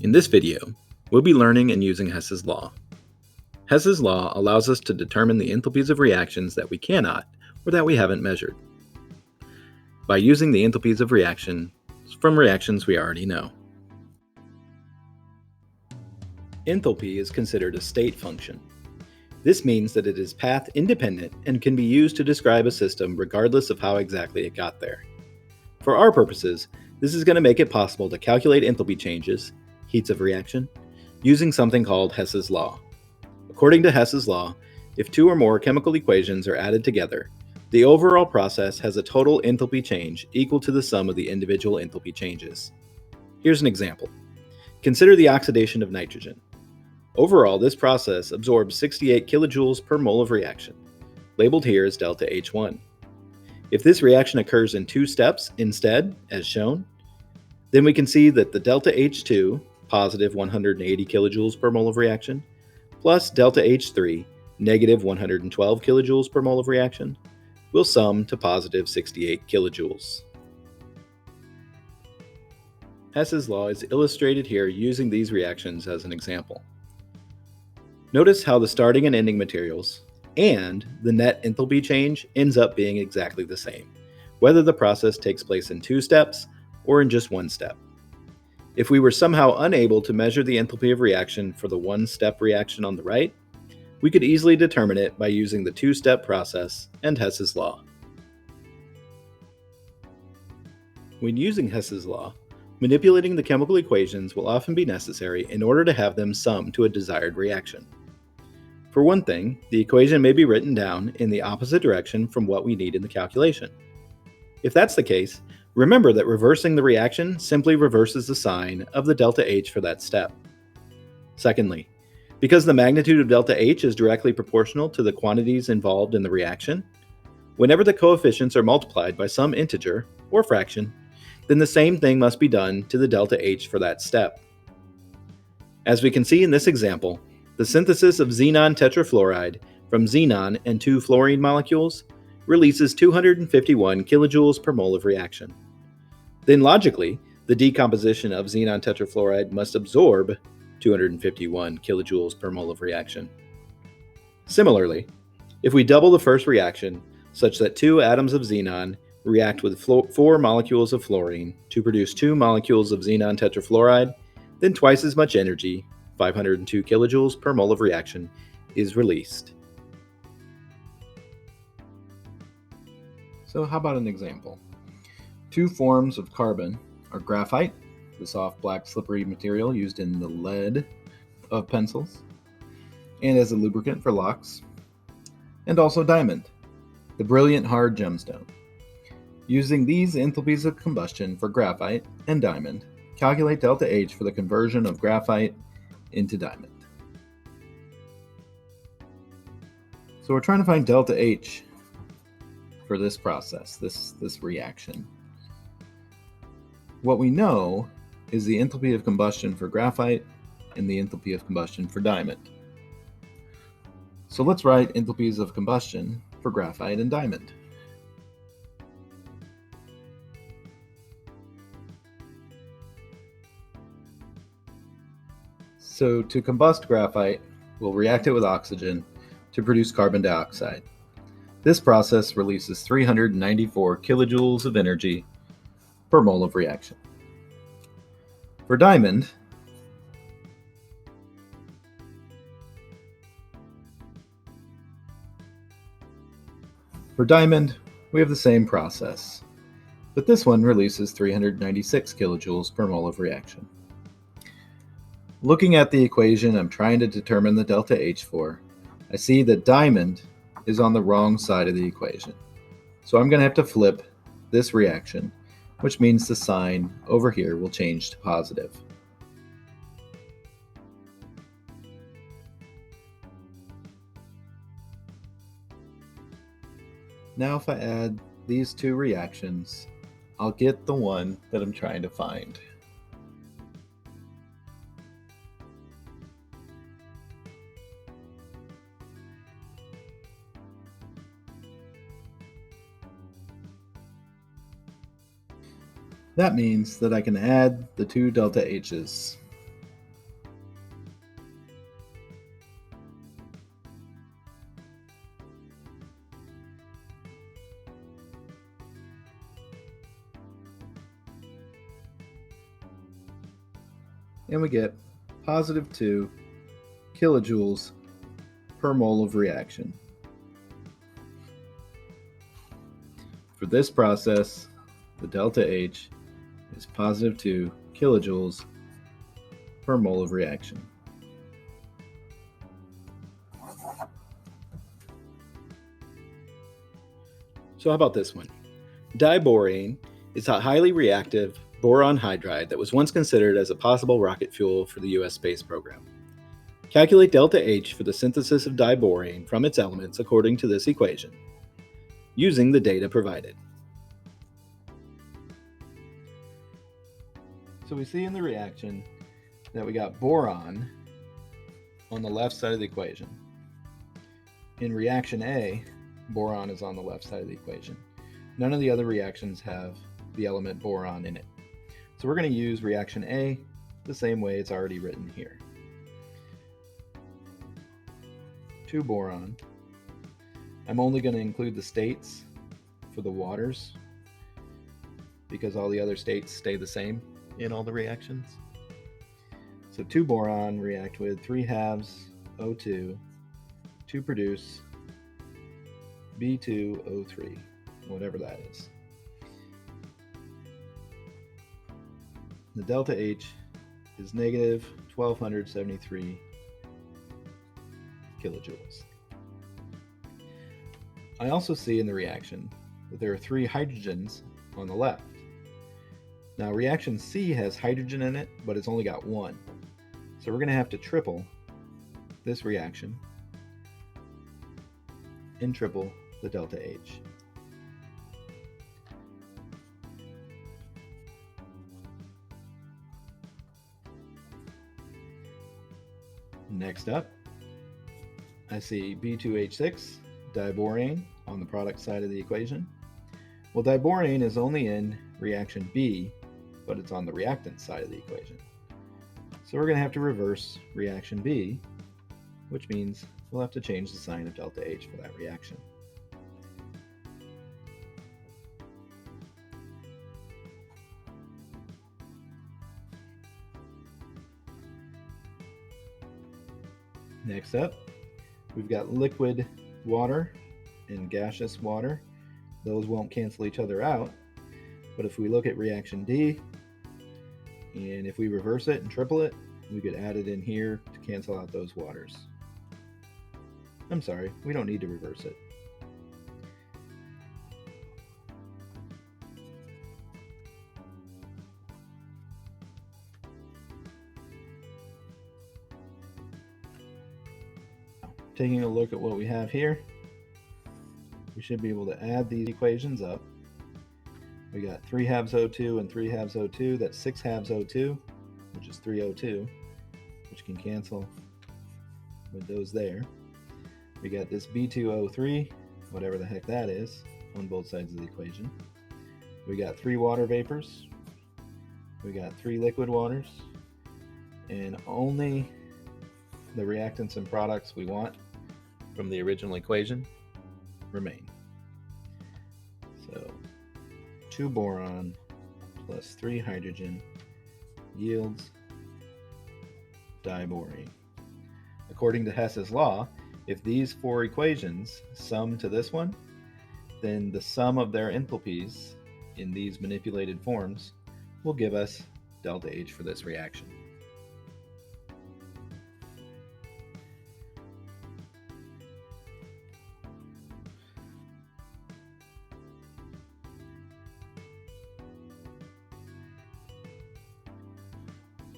In this video, we'll be learning and using Hess's Law. Hess's Law allows us to determine the enthalpies of reactions that we cannot or that we haven't measured by using the enthalpies of reaction from reactions we already know. Enthalpy is considered a state function. This means that it is path independent and can be used to describe a system regardless of how exactly it got there. For our purposes, this is going to make it possible to calculate enthalpy changes, heats of reaction, using something called Hess's Law. According to Hess's Law, if two or more chemical equations are added together, the overall process has a total enthalpy change equal to the sum of the individual enthalpy changes. Here's an example. Consider the oxidation of nitrogen. Overall, this process absorbs 68 kilojoules per mole of reaction, labeled here as delta H1. If this reaction occurs in two steps instead, as shown, then we can see that the delta H2, positive 180 kilojoules per mole of reaction, plus delta H3, negative 112 kilojoules per mole of reaction, will sum to positive 68 kilojoules. Hess's Law is illustrated here using these reactions as an example. Notice how the starting and ending materials and the net enthalpy change ends up being exactly the same, whether the process takes place in two steps or in just one step. If we were somehow unable to measure the enthalpy of reaction for the one-step reaction on the right, we could easily determine it by using the two-step process and Hess's Law. When using Hess's Law, manipulating the chemical equations will often be necessary in order to have them sum to a desired reaction. For one thing, the equation may be written down in the opposite direction from what we need in the calculation. If that's the case, remember that reversing the reaction simply reverses the sign of the delta H for that step. Secondly, because the magnitude of delta H is directly proportional to the quantities involved in the reaction, whenever the coefficients are multiplied by some integer or fraction, then the same thing must be done to the delta H for that step. As we can see in this example, the synthesis of xenon tetrafluoride from xenon and two fluorine molecules releases 251 kilojoules per mole of reaction. Then logically, the decomposition of xenon tetrafluoride must absorb 251 kilojoules per mole of reaction. Similarly, if we double the first reaction such that two atoms of xenon react with 4 molecules of fluorine to produce 2 molecules of xenon tetrafluoride, then twice as much energy, 502 kilojoules per mole of reaction, is released. So how about an example? Two forms of carbon are graphite, the soft black slippery material used in the lead of pencils, and as a lubricant for locks, and also diamond, the brilliant hard gemstone. Using these enthalpies of combustion for graphite and diamond, calculate delta H for the conversion of graphite into diamond. So we're trying to find delta H for this process, this reaction. What we know is the enthalpy of combustion for graphite and the enthalpy of combustion for diamond. So let's write enthalpies of combustion for graphite and diamond. So to combust graphite, we'll react it with oxygen to produce carbon dioxide. This process releases 394 kilojoules of energy per mole of reaction. For diamond, we have the same process, but this one releases 396 kilojoules per mole of reaction. Looking at the equation I'm trying to determine the delta H for, I see that diamond is on the wrong side of the equation. So I'm going to have to flip this reaction, which means the sign over here will change to positive. Now if I add these two reactions, I'll get the one that I'm trying to find. That means that I can add the two delta H's. and we get positive 2 kilojoules per mole of reaction. For this process, the delta H is positive 2 kilojoules per mole of reaction. So how about this one? Diborane is a highly reactive boron hydride that was once considered as a possible rocket fuel for the US space program. Calculate delta H for the synthesis of diborane from its elements according to this equation, using the data provided. So we see in the reaction that we got boron on the left side of the equation. In reaction A, boron is on the left side of the equation. None of the other reactions have the element boron in it. So we're going to use reaction A the same way it's already written here. 2 boron. I'm only going to include the states for the waters because all the other states stay the same in all the reactions. So 2 boron react with 3 halves O2 to produce B2O3, whatever that is. The delta H is negative 1273 kilojoules. I also see in the reaction that there are 3 hydrogens on the left. Now reaction C has hydrogen in it, but it's only got 1. So we're going to have to triple this reaction and triple the delta H. Next up, I see B2H6, diborane, on the product side of the equation. Well, diborane is only in reaction B, but it's on the reactant side of the equation. So we're going to have to reverse reaction B, which means we'll have to change the sign of delta H for that reaction. Next up, we've got liquid water and gaseous water. Those won't cancel each other out, but if we look at reaction D, and if we reverse it and triple it, we could add it in here to cancel out those waters. I'm sorry, we don't need to reverse it. Taking a look at what we have here, we should be able to add these equations up. We got 3 halves O2 and 3 halves O2, that's 6 halves O2, which is 3 O2, which can cancel with those there. We got this B2O3, whatever the heck that is, on both sides of the equation. We got 3 water vapors, we got 3 liquid waters, and only the reactants and products we want from the original equation remain. So 2 boron plus 3 hydrogen yields diborane. According to Hess's law, if these 4 equations sum to this one, then the sum of their enthalpies in these manipulated forms will give us delta H for this reaction.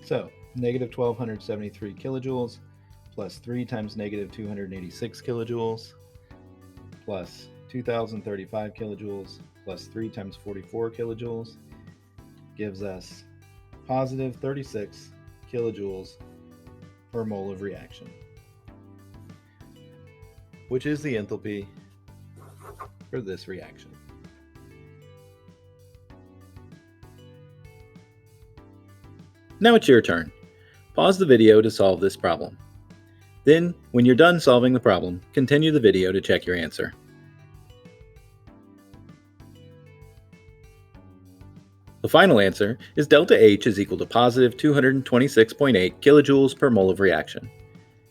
So, negative 1273 kilojoules plus 3 times negative 286 kilojoules plus 2035 kilojoules plus 3 times 44 kilojoules gives us positive 36 kilojoules per mole of reaction, which is the enthalpy for this reaction. Now it's your turn. Pause the video to solve this problem. Then, when you're done solving the problem, continue the video to check your answer. The final answer is delta H is equal to positive 226.8 kilojoules per mole of reaction.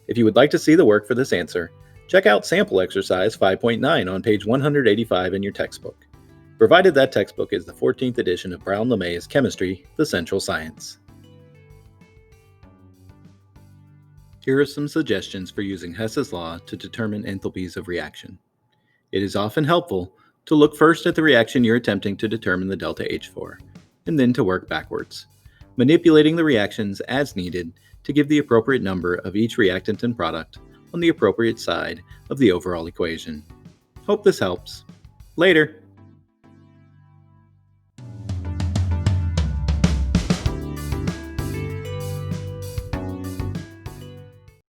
If you would like to see the work for this answer, check out sample exercise 5.9 on page 185 in your textbook, provided that textbook is the 14th edition of Brown-LeMay's Chemistry, the Central Science. Here are some suggestions for using Hess's law to determine enthalpies of reaction. It is often helpful to look first at the reaction you're attempting to determine the delta H for, and then to work backwards, manipulating the reactions as needed to give the appropriate number of each reactant and product on the appropriate side of the overall equation. Hope this helps. Later!